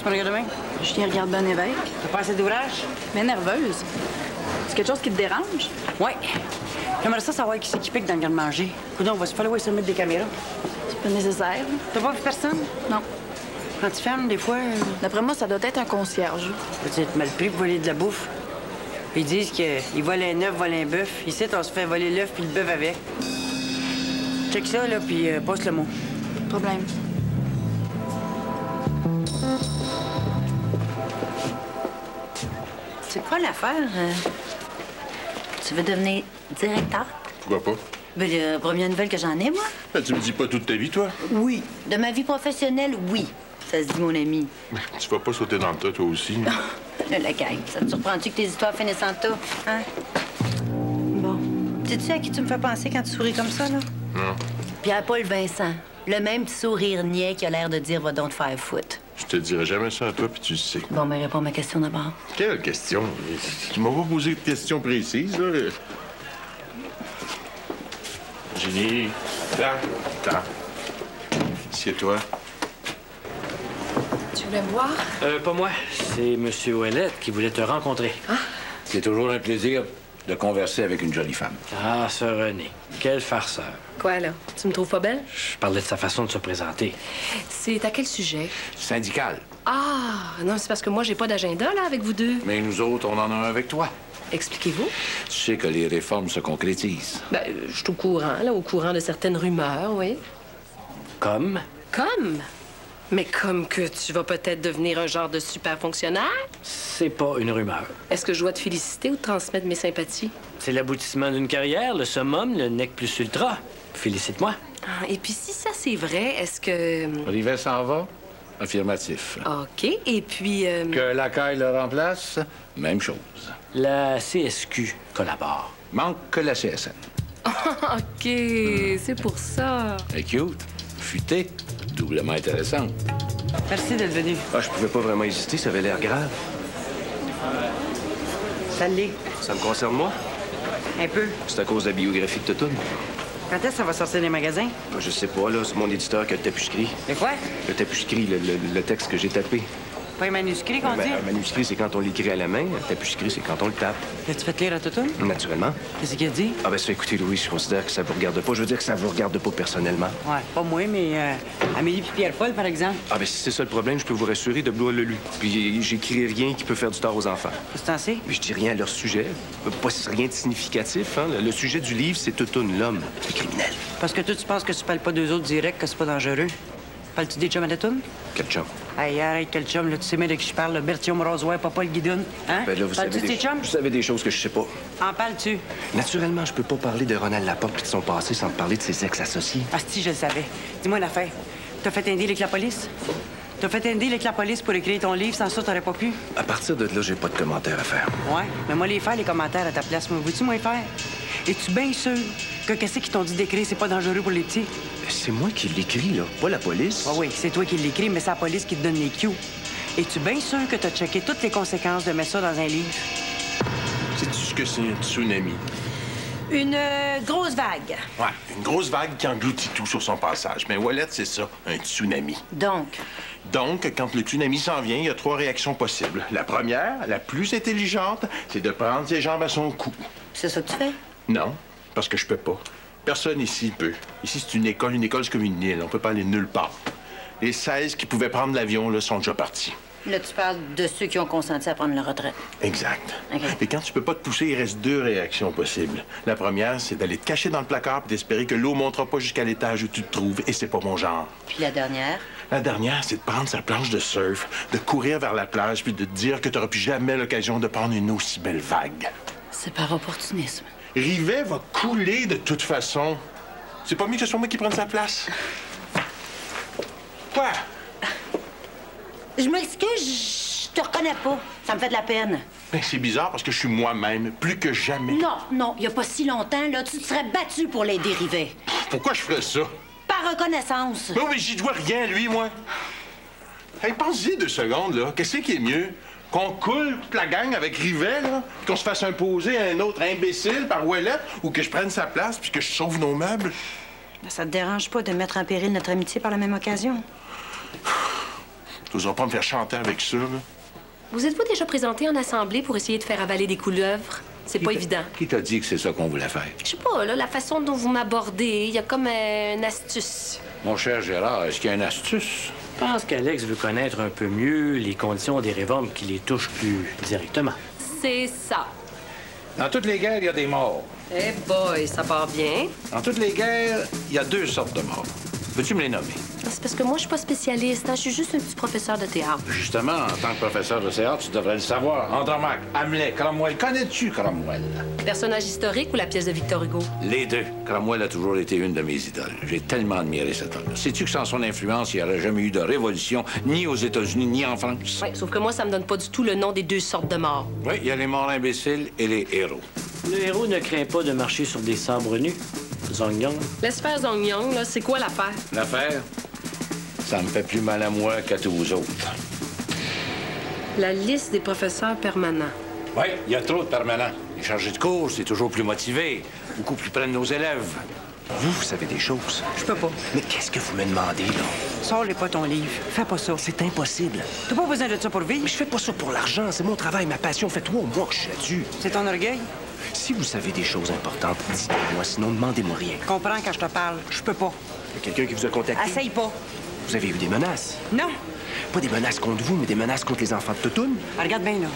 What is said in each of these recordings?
pour le gars demain? Julien regarde Ben Évêque. T'as pas assez d'ouvrage? Mais nerveuse. C'est quelque chose qui te dérange? Ouais. J'aimerais ça savoir qui c'est qui pique dans le garde-manger. Coudonc, on va se falloir se mettre des caméras. C'est pas nécessaire. T'as pas vu personne? Non. Quand tu fermes, des fois... D'après moi, ça doit être un concierge. Peut-être être mal pris pour voler de la bouffe. Ils disent qu'ils volent un œuf, volent un bœuf. Ici, on se fait voler l'œuf puis le bœuf avec. Check ça, là, puis passe le mot. Problème. C'est quoi l'affaire? Tu veux devenir directeur? Pourquoi pas? Ben, la première nouvelle que j'en ai, moi? Ben, tu me dis pas toute ta vie, toi? Oui. De ma vie professionnelle, oui. Ça se dit, mon ami. Tu vas pas sauter dans le tas, toi aussi. Là, la gang, ça te surprend-tu que tes histoires finissent en tas? Hein? Bon. Sais-tu à qui tu me fais penser quand tu souris comme ça, là? Non. Pierre-Paul Vincent. Le même petit sourire niais qui a l'air de dire « va donc te faire foutre ». Je te dirai jamais ça à toi, puis tu le sais. Bon, mais réponds à ma question d'abord. Quelle question? Tu m'as pas posé de questions précises, là. Génie, attends. Assieds-toi. Tu voulais me voir? Pas moi. C'est M. Ouellette qui voulait te rencontrer. C'est toujours un plaisir de converser avec une jolie femme. Ah, Sœur Renée. Quel farceur. Quoi, là? Tu me trouves pas belle? Je parlais de sa façon de se présenter. C'est à quel sujet? Syndical. Ah, non, c'est parce que moi, j'ai pas d'agenda, là, avec vous deux. Mais nous autres, on en a un avec toi. Expliquez-vous. Tu sais que les réformes se concrétisent. Ben, je suis au courant, là, au courant de certaines rumeurs, oui. Comme? Comme? Mais comme que tu vas peut-être devenir un genre de super fonctionnaire? C'est pas une rumeur. Est-ce que je dois te féliciter ou te transmettre mes sympathies? C'est l'aboutissement d'une carrière, le summum, le nec plus ultra. Félicite-moi. Ah, et puis si ça, c'est vrai, est-ce que... Rivet s'en va? Affirmatif. OK, et puis... Que la caille le remplace? Même chose. La CSQ collabore. Manque que la CSN. OK, c'est pour ça. Et cute, futé, doublement intéressante. Merci d'être venu. Ah, je pouvais pas vraiment hésiter, ça avait l'air grave. Ça l'est. Ça me concerne moi? Un peu. C'est à cause de la biographie de Totoun. Quand est-ce que ça va sortir des magasins? Je sais pas, là, c'est mon éditeur qui a le tapuscrit. De quoi? Le tapuscrit, le texte que j'ai tapé. Pas un manuscrit qu'on dit? Un manuscrit, c'est quand on l'écrit à la main. Un tapuscrit, c'est quand on le tape. L'as-tu fait lire à Toutoun? Naturellement. Qu'est-ce qu'il a dit? Ah, ben ça, écoutez, Louis, je considère que ça vous regarde pas. Je veux dire que ça vous regarde pas personnellement. Ouais, pas moi, mais Amélie puis Pierre-Paul, par exemple. Ah, ben si c'est ça le problème, je peux vous rassurer, de Blois le lu. Puis j'écris rien qui peut faire du tort aux enfants. Qu'est-ce que t'en sais? Mais je dis rien à leur sujet. Pas rien de significatif, hein. Le sujet du livre, c'est Toutoun, l'homme, le criminel. Parce que toi, tu penses que tu parles pas d'eux autres direct, que c'est pas dangereux. Parles-tu des chums à Toutoun? Quel chum? Hey, arrête, quel chum, là, tu sais bien de qui je parle, là. Berthiaume Rosoir, Papa le Guidoune. Hein? Ben là, vous Parles-tu de savez tes chums? vous savez des choses que je sais pas. En parles-tu? Naturellement, je peux pas parler de Ronald Laporte puis de son passé sans te parler de ses ex-associés. Asti, je le savais. Dis-moi une affaire. T'as fait un deal avec la police? T'as fait un deal avec la police pour écrire ton livre, sans ça, t'aurais pas pu? À partir de là, j'ai pas de commentaires à faire. Ouais, mais moi, les faire, les commentaires à ta place, moi, veux-tu moins faire? Es-tu bien sûr que qu'est-ce qu'ils t'ont dit d'écrire, c'est pas dangereux pour les petits? C'est moi qui l'écris, là, pas la police. Ah oui, c'est toi qui l'écris, mais c'est la police qui te donne les cues. Es-tu bien sûr que t'as checké toutes les conséquences de mettre ça dans un livre? Sais-tu ce que c'est un tsunami? Une grosse vague. Ouais, une grosse vague qui engloutit tout sur son passage. Mais Ouellette, c'est ça, un tsunami. Donc, Donc, quand le tsunami s'en vient, il y a 3 réactions possibles. La première, la plus intelligente, c'est de prendre ses jambes à son cou. c'est ça que tu fais? Non, parce que je peux pas. Personne ici peut. Ici, c'est une école c'est comme une île. On peut pas aller nulle part. Les 16 qui pouvaient prendre l'avion, là, sont déjà partis. Là, tu parles de ceux qui ont consenti à prendre la retraite. Exact. OK. Et quand tu peux pas te pousser, il reste 2 réactions possibles. La première, c'est d'aller te cacher dans le placard et d'espérer que l'eau montera pas jusqu'à l'étage où tu te trouves, et c'est pas mon genre. Puis la dernière? La dernière, c'est de prendre sa planche de surf, de courir vers la plage, puis de te dire que tu n'auras plus jamais l'occasion de prendre une aussi belle vague. C'est par opportunisme. Rivet va couler de toute façon. C'est pas mieux que ce soit moi qui prenne sa place. Quoi? Je m'excuse, je te reconnais pas. Ça me fait de la peine. Ben, c'est bizarre parce que je suis moi-même, plus que jamais. Non, il y a pas si longtemps, là, tu te serais battu pour les dériver. Pourquoi je ferais ça? Par reconnaissance. Non, mais j'y dois rien, lui, moi. Hey, pense-y 2 secondes, là. Qu'est-ce qui est mieux? Qu'on coule toute la gang avec Rivet, là? Qu'on se fasse imposer à un autre imbécile par Ouellette? Ou que je prenne sa place puis que je sauve nos meubles? Ça te dérange pas de mettre en péril notre amitié par la même occasion? T'oseras pas me faire chanter avec ça, là. Vous êtes-vous déjà présenté en assemblée pour essayer de faire avaler des couleuvres? C'est pas évident. Qui t'a dit que c'est ça qu'on voulait faire? Je sais pas, là, la façon dont vous m'abordez, il y a comme une astuce. Mon cher Gérard, est-ce qu'il y a une astuce? Je pense qu'Alex veut connaître un peu mieux les conditions des réformes qui les touchent plus directement. C'est ça. Dans toutes les guerres, il y a des morts. Eh boy, ça part bien. Dans toutes les guerres, il y a 2 sortes de morts. Peux-tu me les nommer? C'est parce que moi, je suis pas spécialiste, hein. Je suis juste un petit professeur de théâtre. Justement, en tant que professeur de théâtre, tu devrais le savoir. Andromaque, Hamlet, Cromwell. Connais-tu Cromwell? Personnage historique ou la pièce de Victor Hugo? Les deux. Cromwell a toujours été une de mes idoles. J'ai tellement admiré cet homme. Sais-tu que sans son influence, il n'y aurait jamais eu de révolution, ni aux États-Unis, ni en France? Oui, sauf que moi, ça me donne pas du tout le nom des 2 sortes de morts. Oui, il y a les morts imbéciles et les héros. Le héros ne craint pas de marcher sur des sabres nus. Zong Yang. Laisse faire Zong Yang, là. C'est quoi l'affaire? L'affaire, ça me fait plus mal à moi qu'à tous vous autres. La liste des professeurs permanents. Oui, il y a trop de permanents. Les chargés de cours, c'est toujours plus motivé, beaucoup plus près de nos élèves. Vous savez des choses. Je peux pas. Mais qu'est-ce que vous me demandez, là? Sors-les pas ton livre. Fais pas ça. C'est impossible. T'as pas besoin de ça pour vivre. Mais je fais pas ça pour l'argent. C'est mon travail, ma passion. Fait 3 mois que je suis là-dessus. C'est ton orgueil. Si vous savez des choses importantes, dites-moi. Sinon, demandez-moi rien. Comprends quand je te parle. Je peux pas. Il y a quelqu'un qui vous a contacté? Essaye pas. Vous avez eu des menaces? Non. Pas des menaces contre vous, mais des menaces contre les enfants de Toutoune? Regarde bien, là.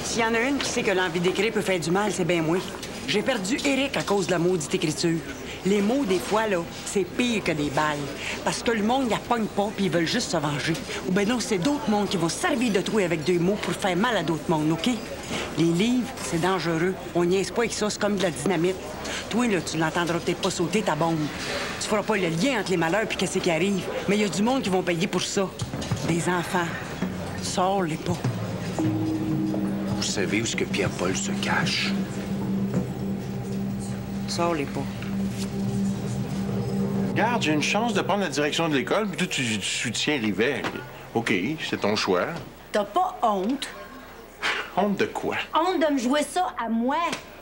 S'il y en a une qui sait que l'envie d'écrire peut faire du mal, c'est bien moi. J'ai perdu Eric à cause de la maudite écriture. Les mots, des fois, là, c'est pire que des balles. Parce que le monde, il pogne pas, puis ils veulent juste se venger. Ou ben non, c'est d'autres mondes qui vont se servir de toi avec des mots pour faire mal à d'autres mondes, OK? Les livres, c'est dangereux. On niaise pas avec ça, c'est comme de la dynamite. Toi, là, tu l'entendras peut-être pas sauter ta bombe. Tu feras pas le lien entre les malheurs puis qu'est-ce qui arrive. Mais il y a du monde qui vont payer pour ça. Des enfants. Sors-les pas. Vous savez où est-ce que Pierre-Paul se cache? Sors-les pas. Regarde, j'ai une chance de prendre la direction de l'école, puis toi, tu soutiens Rivet. OK, c'est ton choix. T'as pas honte? Honte de quoi? Honte de me jouer ça à moi?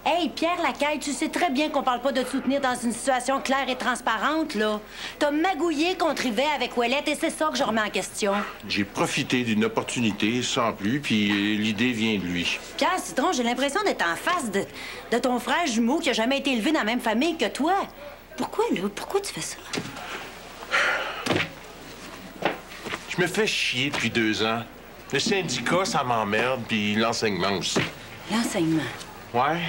Hey, Pierre Lacaille, tu sais très bien qu'on parle pas de te soutenir dans une situation claire et transparente, là. T'as magouillé contre Rivet avec Ouellette et c'est ça que je remets en question. J'ai profité d'une opportunité sans plus, puis l'idée vient de lui. Pierre Citron, j'ai l'impression d'être en face de ton frère jumeau qui a jamais été élevé dans la même famille que toi. Pourquoi, là? Pourquoi tu fais ça? Je me fais chier depuis 2 ans. Le syndicat, ça m'emmerde, puis l'enseignement aussi. L'enseignement. Ouais.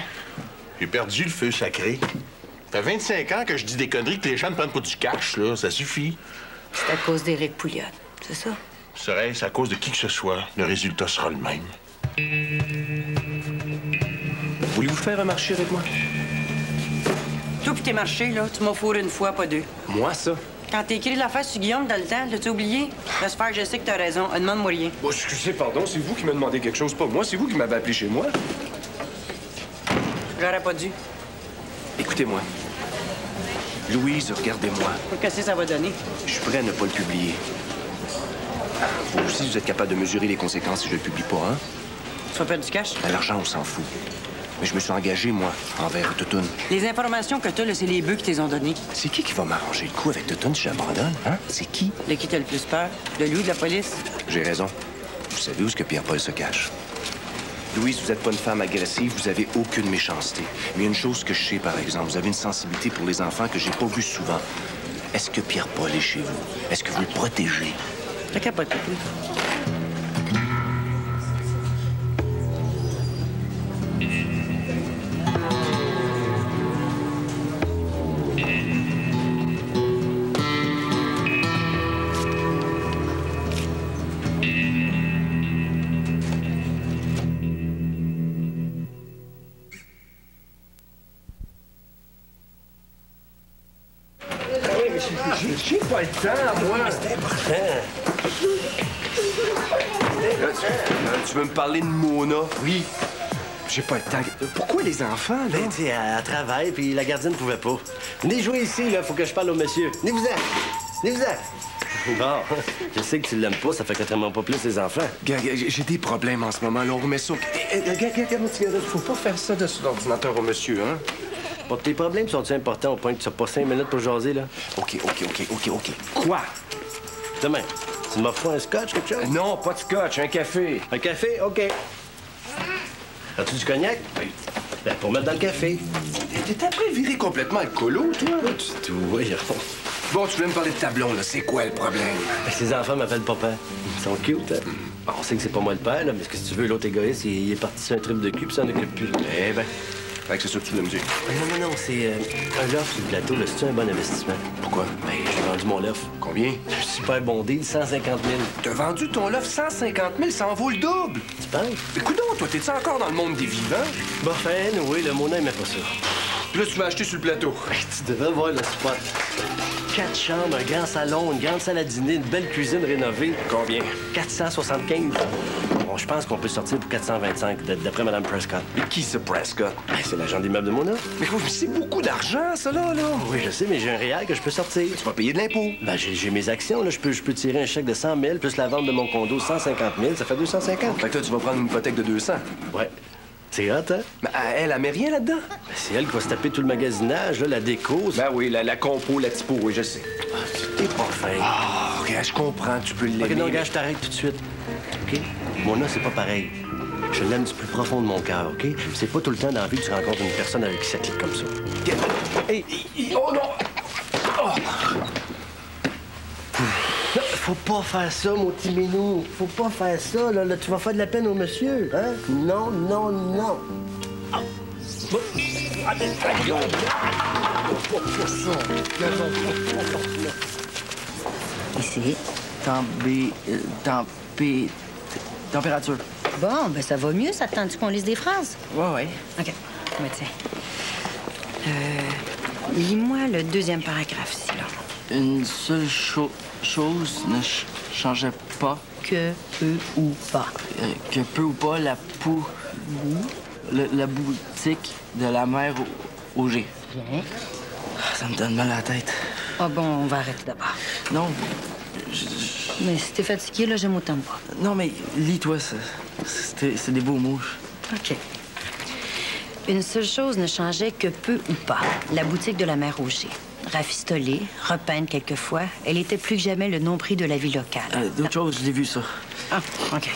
J'ai perdu le feu sacré. Ça fait 25 ans que je dis des conneries que les gens ne prennent pas du cash, là. Ça suffit. C'est à cause d'Éric Pouliot, c'est ça? Serait-ce à cause de qui que ce soit, le résultat sera le même. Voulez-vous faire un marché avec moi? Toi pis tes marchés, là, tu m'as fourré une fois, pas 2. Moi, ça? Quand t'as écrit l'affaire sur Guillaume dans le temps, l'as-tu oublié? J'espère que je sais que t'as raison. Demande-moi rien. Bon, excusez, pardon, c'est vous qui me demandez quelque chose, pas moi. C'est vous qui m'avez appelé chez moi. J'aurais pas dû. Écoutez-moi. Louise, regardez-moi. Qu'est-ce que ça va donner? Je suis prêt à ne pas le publier. Vous aussi, vous êtes capable de mesurer les conséquences si je le publie pas, hein? Tu vas perdre du cash? Ben, l'argent, on s'en fout. Mais je me suis engagé, moi, envers Toutoune. Les informations que t'as, là, c'est les bœufs qui t'es ont données. C'est qui va m'arranger le coup avec Toutoune si j'abandonne, hein? C'est qui? De qui t'as le plus peur? De lui ou de la police? J'ai raison. Vous savez où est-ce que Pierre-Paul se cache? Louise, vous n'êtes pas une femme agressive, vous avez aucune méchanceté. Mais il y a une chose que je sais, par exemple, vous avez une sensibilité pour les enfants que j'ai pas vue souvent. Est-ce que Pierre-Paul est chez vous? Est-ce que vous le protégez? T'as capoté, toi. J'ai pas le temps, moi. C'est important. Tu veux me parler de Mona? Oui. J'ai pas le temps. Pourquoi les enfants, là? Ben, tu sais, elle travaille, puis la gardienne pouvait pas. Venez jouer ici, là, faut que je parle au monsieur. Venez-vous-en! Venez-vous-en! Bon, je sais que tu l'aimes pas, ça fait que tu pas plus les enfants. J'ai des problèmes en ce moment, là. On remet ça. Regarde, mon petit gars, faut pas faire ça dessus l'ordinateur au monsieur, hein? Bon, tes problèmes sont-ils importants au point que tu n'as pas 5 minutes pour jaser, là? OK. Quoi? Demain, tu m'offres pas un scotch, quelque chose? Non, pas de scotch, un café. Un café? OK. As-tu du cognac? Oui. Ben, pour mettre dans le café. T'es après viré complètement alcoolo, toi? Pas du tout, voyons. Bon, tu voulais me parler de ta blonde, là. C'est quoi le problème? Ben, ces enfants m'appellent papa. Ils sont cute, hein? Bon, on sait que c'est pas moi le père, là, mais ce que tu veux, l'autre égoïste, il est parti sur un trip de cul, puis ça en occupe plus. Eh ben, fait que c'est ça que tu voulais me dire. Non, c'est un loft sur le plateau, là. C'est un bon investissement. Pourquoi? Ben, j'ai vendu mon loft. Combien? Un super bon deal, 150 000. T'as vendu ton loft 150 000, ça en vaut le double. Tu penses? Écoute donc, toi, t'es-tu encore dans le monde des vivants? Bon, enfin, oui, le mon aimait pas ça. Puis là, tu vas acheter sur le plateau. Ben, tu devrais voir le spot. 4 chambres, un grand salon, une grande salle à dîner, une belle cuisine rénovée. Combien? 475. Bon, je pense qu'on peut sortir pour 425, d'après Mme Prescott. Mais qui, ce Prescott? Ben, c'est l'agent d'immeuble de Mona. Mais c'est beaucoup d'argent, ça, là. Oui, je sais, mais j'ai un réel que je peux sortir. Tu vas payer de l'impôt. Ben, j'ai mes actions, là. Je peux tirer un chèque de 100 000, plus la vente de mon condo, 150 000, ça fait 250. Fait que là, tu vas prendre une hypothèque de 200. Ouais. C'est hot, hein? Mais elle met rien là-dedans? Ben, c'est elle qui va se taper tout le magasinage, là, la déco. Ben oui, la compo, la typo, oui, je sais. T'es pas fin. Ah, regarde, je comprends, tu peux l'aimer. OK, non, gars, je t'arrête tout de suite. OK? Mona, c'est pas pareil. Je l'aime du plus profond de mon cœur, OK? C'est pas tout le temps dans la vie que tu rencontres une personne avec qui ça clique comme ça. Hey, oh non! Oh. Non, faut pas faire ça, mon petit minou. Faut pas faire ça, là. Tu vas faire de la peine au monsieur, hein? Non, non, non. Ah. Bon. Ici, température. Bon, ben ça va mieux. Ça te tente qu'on lise des phrases? Ouais. OK. Ben tiens. Lis-moi le deuxième paragraphe ici, là. Une seule chose ne changeait pas. Que, peu ou pas. Que peu ou pas la boutique de la mère Auger. Bien. Ça me donne mal à la tête. Ah bon, on va arrêter d'abord. Non, Mais si t'es fatigué, là, je m'autant pas. non, mais lis-toi, c'est des beaux mots. OK. Une seule chose ne changeait que peu ou pas. La boutique de la mère Auger. Rafistolée, repeinte quelquefois, elle était plus que jamais le nom-prix de la vie locale. D'autres choses, j'ai vu ça. Ah, OK.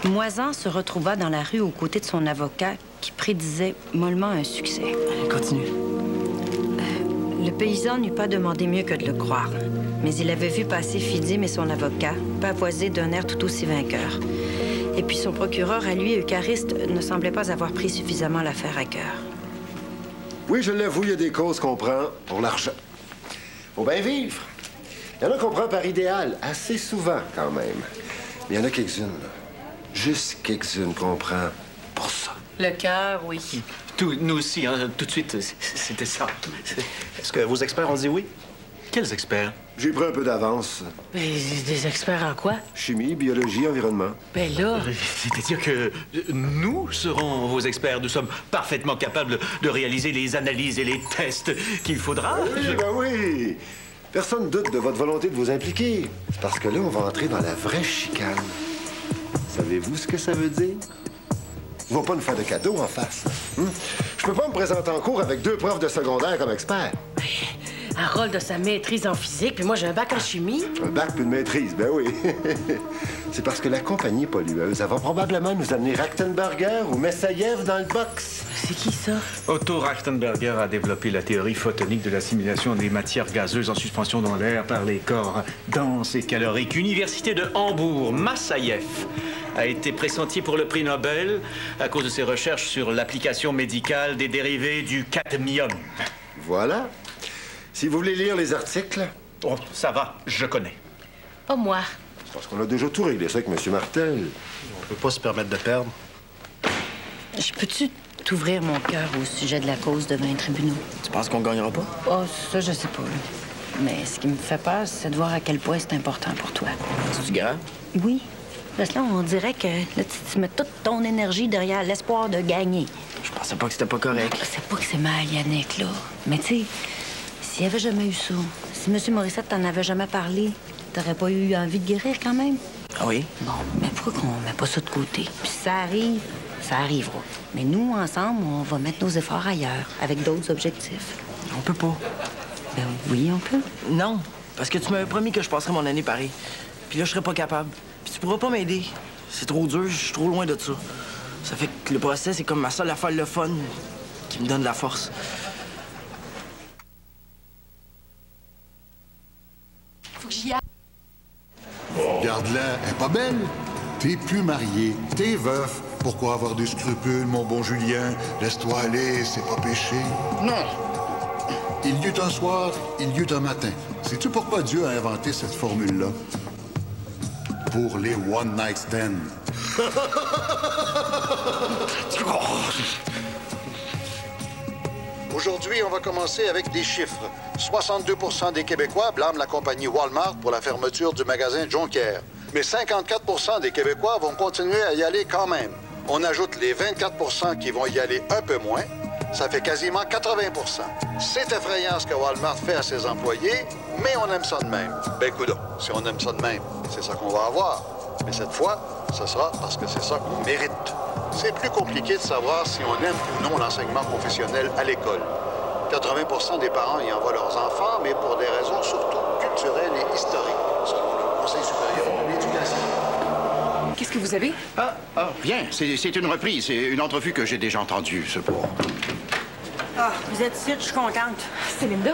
Bon. Moisan se retrouva dans la rue aux côtés de son avocat qui prédisait mollement un succès. Continue. Le paysan n'eût pas demandé mieux que de le croire. Mais il avait vu passer Fidim et son avocat, pavoisés d'un air tout aussi vainqueur. Et puis son procureur, à lui, Euchariste, ne semblait pas avoir pris suffisamment l'affaire à cœur. Oui, je l'avoue, il y a des causes qu'on prend pour l'argent. Faut bien vivre. Il y en a qu'on prend par idéal, assez souvent quand même. Mais il y en a quelques-unes, là. Juste quelques-unes qu'on prend pour ça. Le cœur, oui. Nous aussi, hein, tout de suite, c'était ça. Est-ce que vos experts ont dit oui? Quels experts? J'ai pris un peu d'avance. Mais des experts en quoi? Chimie, biologie, environnement. Ben là... C'est-à-dire que nous serons vos experts. Nous sommes parfaitement capables de réaliser les analyses et les tests qu'il faudra. Oui. Personne ne doute de votre volonté de vous impliquer. C'est parce que là, on va entrer dans la vraie chicane. Savez-vous ce que ça veut dire? Ils vont pas nous faire de cadeaux en face. Je peux pas me présenter en cours avec 2 profs de secondaire comme expert. Harold de sa maîtrise en physique, puis moi, j'ai un bac en chimie. Un bac puis une maîtrise, ben oui. C'est parce que la compagnie pollueuse, elle va probablement nous amener Rachtenberger ou Messayev dans le box. C'est qui, ça? Otto Rachtenberger a développé la théorie photonique de l'assimilation des matières gazeuses en suspension dans l'air par les corps denses et caloriques. Université de Hambourg, Massaïev a été pressenti pour le prix Nobel à cause de ses recherches sur l'application médicale des dérivés du cadmium. Voilà. Si vous voulez lire les articles... Oh, ça va, je connais. Pas moi. C'est parce qu'on a déjà tout réglé ça avec M. Martel. On peut pas se permettre de perdre. Je peux-tu t'ouvrir mon cœur au sujet de la cause devant les tribunaux? Tu penses qu'on gagnera pas? Oh, ça, je sais pas, là. Mais ce qui me fait peur, c'est de voir à quel point c'est important pour toi. C'est-tu grave? Oui. Parce que là, on dirait que là, tu mets toute ton énergie derrière l'espoir de gagner. Je pensais pas que c'était pas correct. C'est pas que c'est mal, Yannick, là. Mais tu sais, s'il y avait jamais eu ça, si M. Morissette t'en avait jamais parlé, t'aurais pas eu envie de guérir quand même? Ah oui? Bon, mais pourquoi qu'on met pas ça de côté? Puis si ça arrive, ça arrivera. Mais nous, ensemble, on va mettre nos efforts ailleurs, avec d'autres objectifs. On peut pas. Ben oui, on peut. Non, parce que tu m'avais promis que je passerais mon année pareil. Puis là, je serais pas capable. Puis tu pourras pas m'aider. C'est trop dur, je suis trop loin de ça. Ça fait que le procès, c'est comme ma seule affaire le fun qui me donne de la force. Faut que j'y aille. Regarde-la, elle est pas belle. T'es plus marié, t'es veuf. Pourquoi avoir des scrupules, mon bon Julien? Laisse-toi aller, c'est pas péché. Non. Il y eut un soir, il y eut un matin. Sais-tu pourquoi Dieu a inventé cette formule-là? Pour les one night stands. Aujourd'hui, on va commencer avec des chiffres. 62% des Québécois blâment la compagnie Walmart pour la fermeture du magasin Jonquière. Mais 54% des Québécois vont continuer à y aller quand même. On ajoute les 24% qui vont y aller un peu moins. Ça fait quasiment 80%. C'est effrayant ce que Walmart fait à ses employés, mais on aime ça de même. Ben, coudonc, si on aime ça de même, c'est ça qu'on va avoir. Mais cette fois, ce sera parce que c'est ça qu'on mérite. C'est plus compliqué de savoir si on aime ou non l'enseignement professionnel à l'école. 80% des parents y envoient leurs enfants, mais pour des raisons surtout culturelles et historiques, selon le Conseil supérieur de l'éducation. Qu'est-ce que vous avez? Rien. C'est une reprise. C'est une entrevue que j'ai déjà entendue, ce pour. Ah, vous êtes ici, je suis contente. C'est Linda.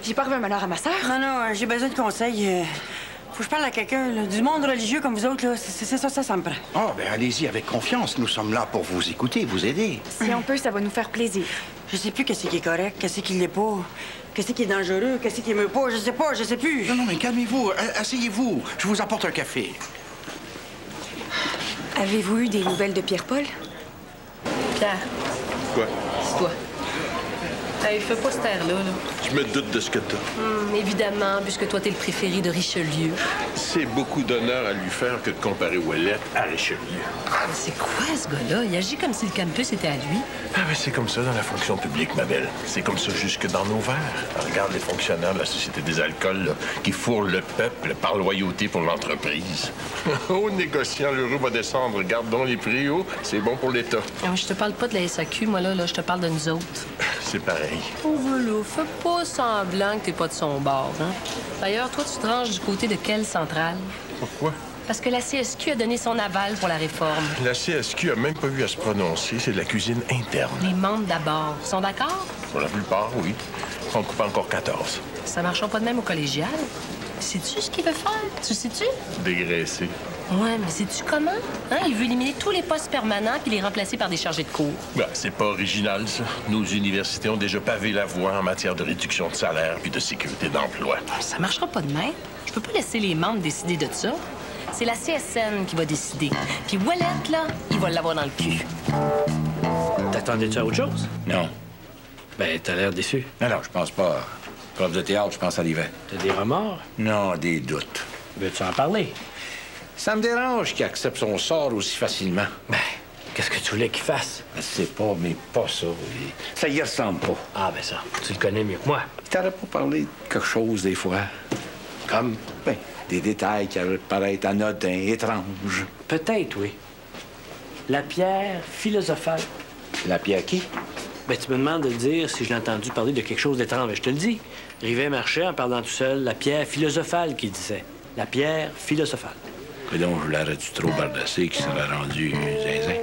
J'ai pas revu un malheur à ma sœur. Non, j'ai besoin de conseils. Faut que je parle à quelqu'un, là, du monde religieux comme vous autres, là. C'est ça me prend. Oh, ben allez-y avec confiance. Nous sommes là pour vous écouter, vous aider. Si on peut, ça va nous faire plaisir. Je sais plus qu'est-ce qui est correct, qu'est-ce qui l'est pas, qu'est-ce qui est dangereux, qu'est-ce qui me pas, je sais plus. Non, mais calmez-vous. Asseyez-vous. Je vous apporte un café. Avez-vous eu des nouvelles de Pierre-Paul? Pierre. Quoi? C'est toi. Hey, fais pas cette air-là, là. Je me doute de ce que t'as. Évidemment, puisque toi, t'es le préféré de Richelieu. C'est beaucoup d'honneur à lui faire que de comparer Ouellette à Richelieu. Mais c'est quoi, ce gars-là? Il agit comme si le campus était à lui. Ah, mais c'est comme ça dans la fonction publique, ma belle. C'est comme ça jusque dans nos verres. Regarde les fonctionnaires de la Société des alcools, là, qui fourrent le peuple par loyauté pour l'entreprise. Aux négociants, l'euro va descendre. Gardons les prix hauts. C'est bon pour l'État. Ah, je te parle pas de la SAQ, moi, là. Je te parle de nous autres. C'est pareil. Oh, là, fais pas semblant que t'es pas de son bord, hein? D'ailleurs, toi, tu te ranges du côté de quelle centrale? Pourquoi? Parce que la CSQ a donné son aval pour la réforme. La CSQ a même pas eu à se prononcer. C'est de la cuisine interne. Les membres d'abord sont d'accord? Pour la plupart, oui. On coupe encore 14. Ça marchera pas de même au collégial. Sais-tu ce qu'il veut faire? Tu sais-tu? Dégraissé. Ouais, mais sais-tu comment? Hein? Il veut éliminer tous les postes permanents puis les remplacer par des chargés de cours. Ben, c'est pas original, ça. Nos universités ont déjà pavé la voie en matière de réduction de salaire puis de sécurité d'emploi. Ça marchera pas de même. Je peux pas laisser les membres décider de ça. C'est la CSN qui va décider. Puis Ouellette, là, il va l'avoir dans le cul. T'attendais-tu à autre chose? Non. Ben, t'as l'air déçu. Non, je pense pas. Prof de théâtre, je pense à l'hiver. T'as des remords? Non, des doutes. Veux-tu en parler? Ça me dérange qu'il accepte son sort aussi facilement. Ben, qu'est-ce que tu voulais qu'il fasse? Je sais pas, mais pas ça. Ça y ressemble pas. Ah, ben ça, tu le connais mieux que moi. T'aurais pas parlé de quelque chose des fois? Comme? Ben, des détails qui paraissent anodins, étranges. Peut-être, oui. La pierre philosophale. La pierre qui? Ben, tu me demandes de le dire si j'ai entendu parler de quelque chose d'étrange. Je te le dis. Rivet marchait en parlant tout seul. La pierre philosophale qu'il disait. La pierre philosophale. Et donc, je l'aurais-tu trop bardassé qui serait rendu zinzin?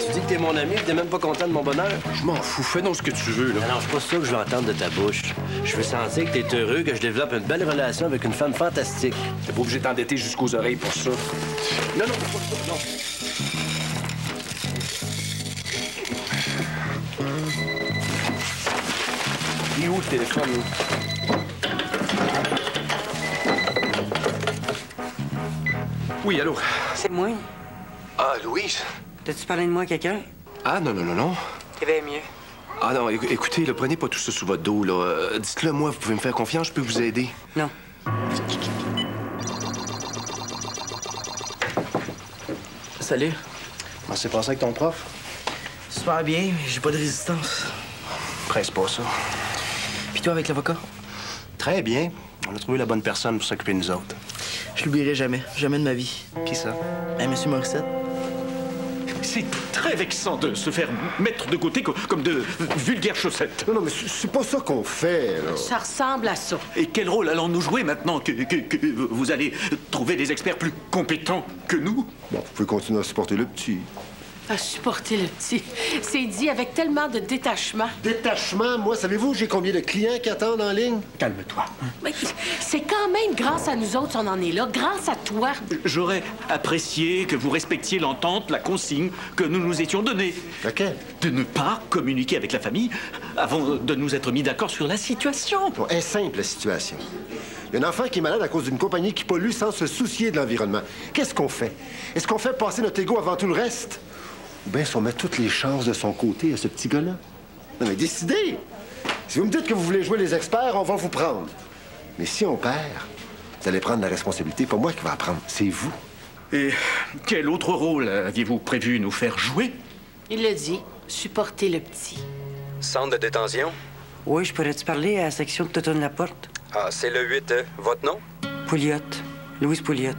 Tu dis que t'es mon ami et t'es même pas content de mon bonheur? Je m'en fous. Fais donc ce que tu veux, là. Non, c'est pas ça que je veux entendre de ta bouche. Je veux sentir que t'es heureux, que je développe une belle relation avec une femme fantastique. T'es pas obligé de t'endetter jusqu'aux oreilles pour ça. Non, non. Il est où le téléphone, là? Oui, allô? C'est moi. Ah, Louise? T'as-tu parlé de moi à quelqu'un? Ah, non. T'es bien mieux. Ah non, écoutez, là, prenez pas tout ça sous votre dos, là. Dites-le moi, vous pouvez me faire confiance, je peux vous aider. Non. Salut. Comment s'est passé avec ton prof? Super bien, mais j'ai pas de résistance. Presse pas ça. Puis toi, avec l'avocat? Très bien. On a trouvé la bonne personne pour s'occuper de nous autres. Je l'oublierai jamais. Jamais de ma vie. Qui ça? Monsieur Morissette. C'est très vexant de se faire mettre de côté comme de vulgaires chaussettes. Non, mais c'est pas ça qu'on fait, là. Ça ressemble à ça. Et quel rôle allons-nous jouer maintenant que vous allez trouver des experts plus compétents que nous? Bon, vous pouvez continuer à supporter le petit. À supporter le petit. C'est dit avec tellement de détachement. Détachement? Moi, savez-vous, j'ai combien de clients qui attendent en ligne? Calme-toi. Mais c'est quand même grâce à nous autres, on en est là. Grâce à toi. J'aurais apprécié que vous respectiez l'entente, la consigne que nous nous étions donnée. Laquelle? De ne pas communiquer avec la famille avant de nous être mis d'accord sur la situation. Bon, elle est simple, la situation. Il y a un enfant qui est malade à cause d'une compagnie qui pollue sans se soucier de l'environnement. Qu'est-ce qu'on fait? Est-ce qu'on fait passer notre ego avant tout le reste? Ou bien si on met toutes les chances de son côté à ce petit gars-là? Non, mais décidez! Si vous me dites que vous voulez jouer les experts, on va vous prendre. Mais si on perd, vous allez prendre la responsabilité. Pas moi qui va apprendre, c'est vous. Et quel autre rôle aviez-vous prévu nous faire jouer? Il l'a dit, supporter le petit. Centre de détention? Oui, je pourrais te parler à la section de Totonne-la-Porte? Ah, c'est le 8. Votre nom? Pouliot. Louise Pouliot.